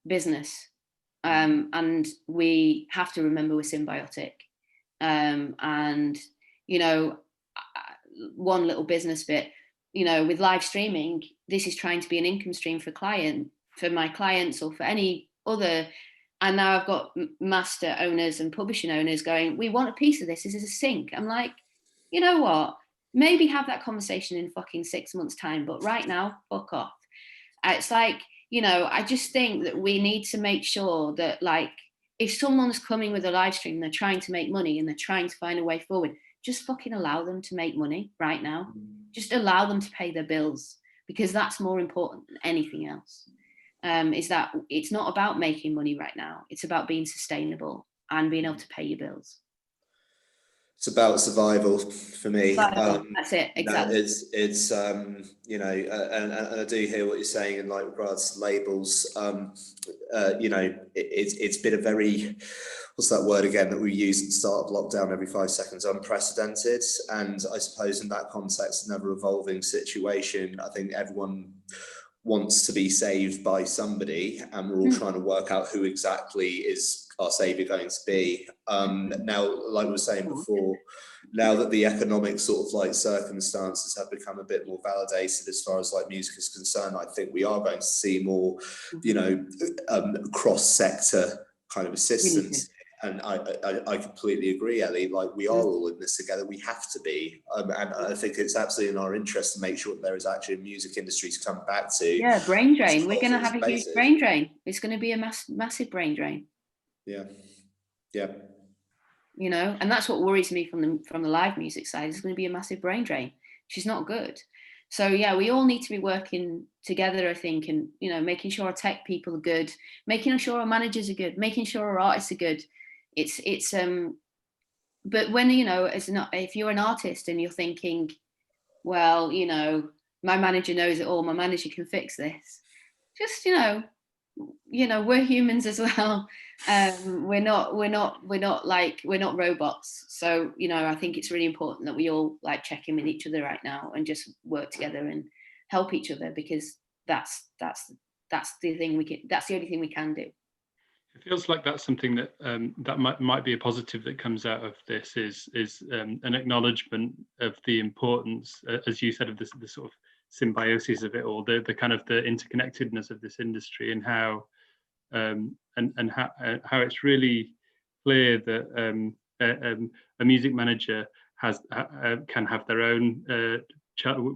business, and we have to remember we're symbiotic. And, you know, one little business bit, you know, with live streaming, this is trying to be an income stream for my clients or for any other. And now I've got master owners and publishing owners going, we want a piece of this. This is a sync. I'm like, you know what? Maybe have that conversation in fucking 6 months' time. But right now, fuck off. It's like, you know, I just think that we need to make sure that, like, if someone's coming with a live stream, they're trying to make money and they're trying to find a way forward, just fucking allow them to make money right now. Just allow them to pay their bills, because that's more important than anything else. Is that it's not about making money right now. It's about being sustainable and being able to pay your bills. It's about survival for me. That's it, exactly. No, it's you know, and I do hear what you're saying in like regards to labels. You know, it's been a very, what's that word again that we use at the start of lockdown every 5 seconds, unprecedented. And I suppose in that context, an ever evolving situation, I think everyone wants to be saved by somebody, and we're all trying to work out who exactly is our savior going to be. Now, like we were saying before, now that the economic sort of like circumstances have become a bit more validated as far as like music is concerned, I think we are going to see more, you know, cross-sector kind of assistance. And I completely agree, Ellie. Like, we are all in this together. We have to be, and I think it's absolutely in our interest to make sure that there is actually a music industry to come back to. Yeah, brain drain. We're going to have a huge brain drain. It's going to be a massive brain drain. Yeah. You know, and that's what worries me from the live music side. It's going to be a massive brain drain. She's not good. So yeah, we all need to be working together, I think, and, you know, making sure our tech people are good, making sure our managers are good, making sure our artists are good. It's but when, you know, if you're an artist and you're thinking, well, you know, my manager knows it all, my manager can fix this, just, you know, we're humans as well. We're not robots. So, you know, I think it's really important that we all like check in with each other right now and just work together and help each other, because that's the thing that's the only thing we can do. It feels like that's something that that might be a positive that comes out of this is an acknowledgement of the importance, as you said, of the sort of symbiosis of it all, the kind of the interconnectedness of this industry, and how how it's really clear that a music manager can have their own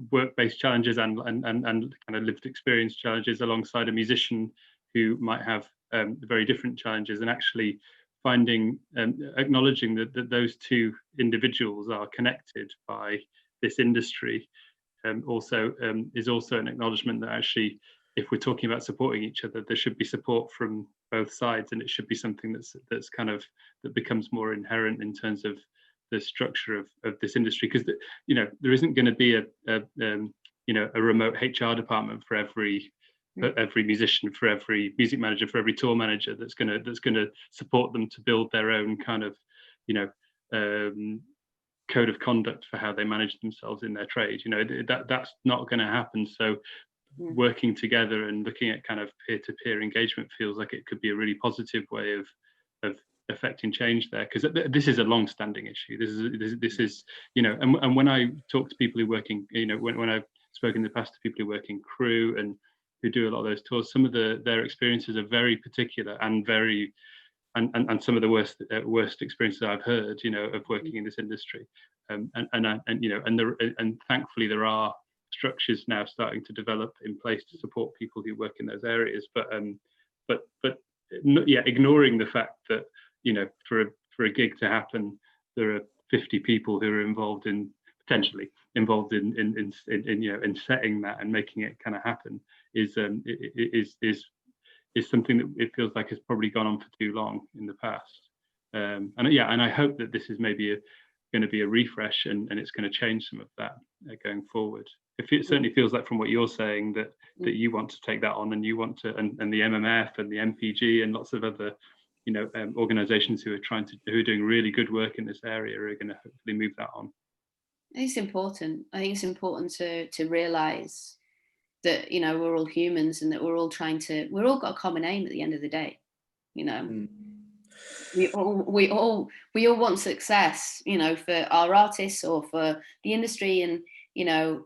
work-based challenges and kind of lived experience challenges alongside a musician who might have very different challenges, and actually finding acknowledging that those two individuals are connected by this industry is also an acknowledgement that actually, if we're talking about supporting each other, there should be support from both sides, and it should be something that's kind of that becomes more inherent in terms of the structure of this industry, because you know, there isn't going to be a remote HR department for every musician, for every music manager, for every tour manager that's going to support them to build their own kind of, you know, code of conduct for how they manage themselves in their trade. You know, that's not going to happen. So working together and looking at kind of peer-to-peer engagement feels like it could be a really positive way of affecting change there, because this is a long-standing issue. This is you know, and when I talk to people who work in, you know, when I've spoken in the past to people who work in crew and who do a lot of those tours, some of their experiences are very particular and very and some of the worst experiences I've heard, you know, of working in this industry, and you know, and thankfully there are structures now starting to develop in place to support people who work in those areas, but yeah, ignoring the fact that, you know, for a gig to happen, there are 50 people who are potentially involved in you know, in setting that and making it kind of happen is something that it feels like has probably gone on for too long in the past. And I hope that this is maybe going to be a refresh, and it's going to change some of that going forward. It certainly feels like, from what you're saying, that you want to take that on, and you want to, and the MMF and the MPG and lots of other, you know, organisations who are doing really good work in this area are going to hopefully move that on. It's important. I think it's important to realise that, you know, we're all humans and that we're all got a common aim at the end of the day. You know, we all want success, you know, for our artists or for the industry, and you know,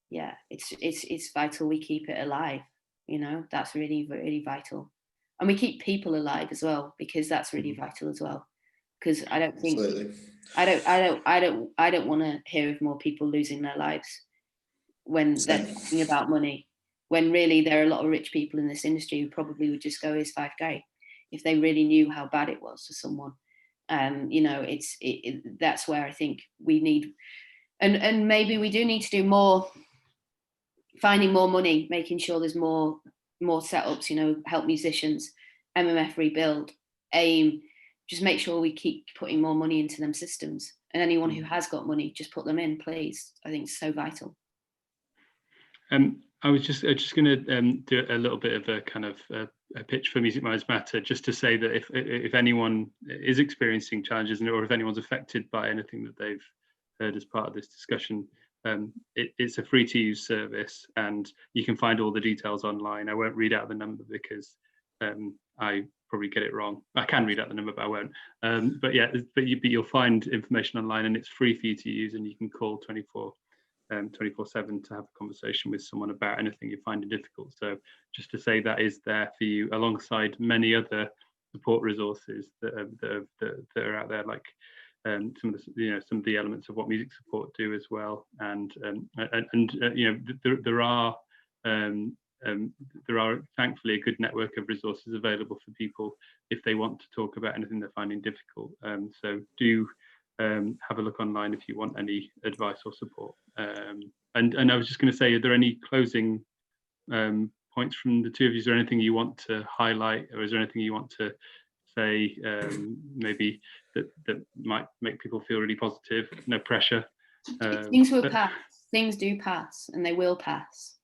yeah, it's vital we keep it alive. You know, that's really, really vital, and we keep people alive as well, because that's really vital as well. Because I don't think Absolutely. I don't want to hear of more people losing their lives when they're Same. talking about money, when really there are a lot of rich people in this industry who probably would just go, "Here's 5K," if they really knew how bad it was for someone. You know, that's where I think we need, and maybe we do need to do more, finding more money, making sure there's more setups, you know, help musicians, MMF rebuild, AIM, just make sure we keep putting more money into them systems. And anyone who has got money, just put them in, please. I think it's so vital. I was just going to do a little bit of a kind of a pitch for Music Minds Matter, just to say that if anyone is experiencing challenges, or if anyone's affected by anything that they've heard as part of this discussion, it's a free to use service, and you can find all the details online. I won't read out the number because I probably get it wrong. I can read out the number, but I won't. But yeah, you'll find information online, and it's free for you to use, and you can call 24/7 to have a conversation with someone about anything you're finding difficult. So just to say that is there for you, alongside many other support resources that are out there, like some of the elements of what music support do as well. And you know, there are thankfully a good network of resources available for people if they want to talk about anything they're finding difficult. So do have a look online if you want any advice or support. And I was just going to say, are there any closing points from the two of you? Is there anything you want to highlight, or is there anything you want to say maybe that might make people feel really positive? No pressure. Things will pass. Things do pass, and they will pass.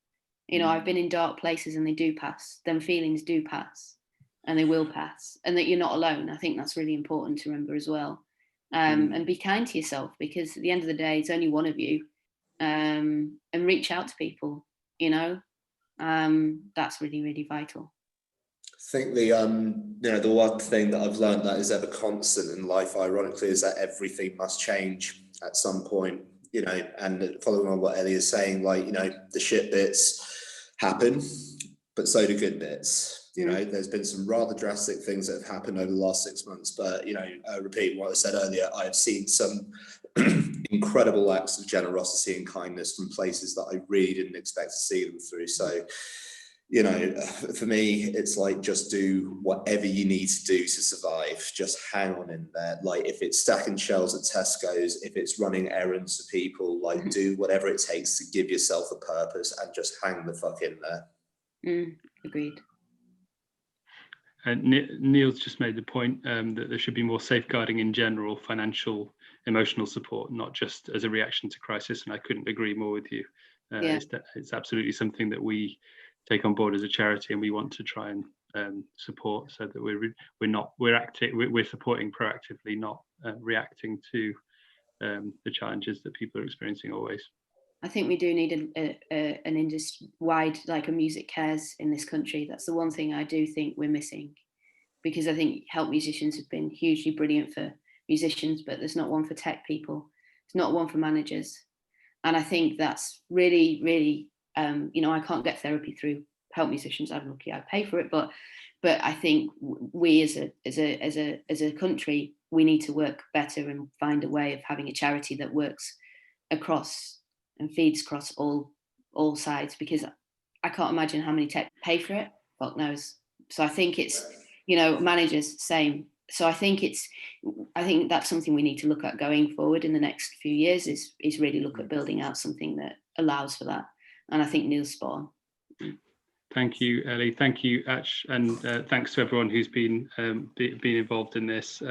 You know, I've been in dark places and they do pass. Them feelings do pass, and they will pass, and that you're not alone. I think that's really important to remember as well. And be kind to yourself, because at the end of the day, it's only one of you. And reach out to people, you know, that's really, really vital. I think the one thing that I've learned that is ever constant in life, ironically, is that everything must change at some point, you know, and following on what Ellie is saying, like, you know, the shit bits happen, but so do good bits. You know, there's been some rather drastic things that have happened over the last 6 months, but, you know, repeating what I said earlier, I have seen some incredible acts of generosity and kindness from places that I really didn't expect to see them through. So, you know, for me, it's like, just do whatever you need to do to survive. Just hang on in there. Like, if it's stacking shelves at Tesco's, if it's running errands for people, like, do whatever it takes to give yourself a purpose and just hang the fuck in there. Agreed. Neil's just made the point that there should be more safeguarding in general, financial, emotional support, not just as a reaction to crisis. And I couldn't agree more with you. It's absolutely something that we take on board as a charity, and we want to try and support, so that we're supporting proactively, not reacting to the challenges that people are experiencing always. I think we do need an industry-wide, like a music cares in this country. That's the one thing I do think we're missing, because I think help musicians have been hugely brilliant for musicians, but there's not one for tech people. There's not one for managers. And I think that's really, really, you know, I can't get therapy through help musicians. I'm lucky I pay for it, but I think we as a country, we need to work better and find a way of having a charity that works across and feeds across all sides, because I can't imagine how many tech pay for it. Fuck knows. So I think it's, you know, managers, same. So I think that's something we need to look at going forward in the next few years, is really look at building out something that allows for that. And I think Neil's spot on. Thank you, Ellie. Thank you, Ash, and thanks to everyone who's been involved in this.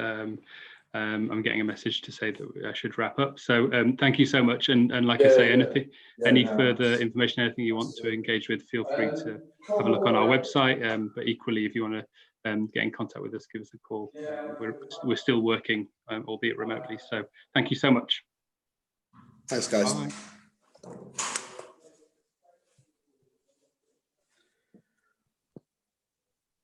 I'm getting a message to say that I should wrap up. So thank you so much. And like I say, any further information, anything you want to engage with, feel free to have a look on our website. But equally, if you want to get in contact with us, give us a call. We're still working, albeit remotely. So thank you so much. Thanks, guys. Bye.